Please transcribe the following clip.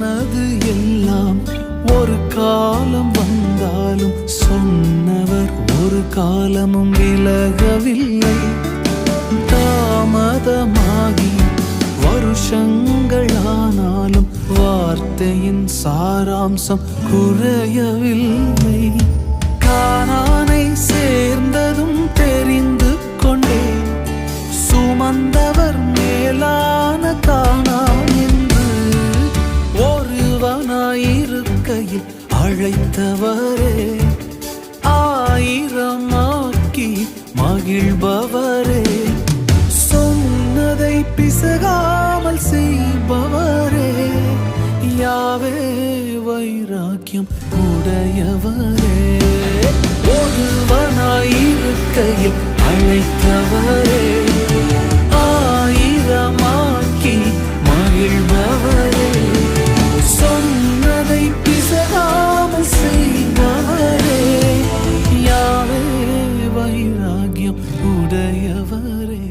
ஆனது எல்லாம் ஒரு காலம் வந்தாலும் சொன்னவர் ஒரு காலமும் விலகவில்லை. தாமதமாகி வருஷங்கள் ஆனாலும் வார்த்தையின் சாராம்சம் குறையவில்லை. கானானை சேர்ந்ததும் தெரிந்து கொண்டே சுமந்தவர் மேலான கானான் என்று ஒருவனாயிருக்கையில் அழைத்தவரே, ஆயிரமாக்கி மகிழ்பவரே, சொன்னதை பிசகாமல் செய்பவரே, யாவே வைராக்கியம் உடையவரே, ஒருவனாயிருக்கையில் அழைத்தவரே, ஆயிரமாக்கி மகிழ்பவரே, சொன்னதை பிசகாமல் செய்பவரே, யாவே வைராக்கியம் உடையவரே.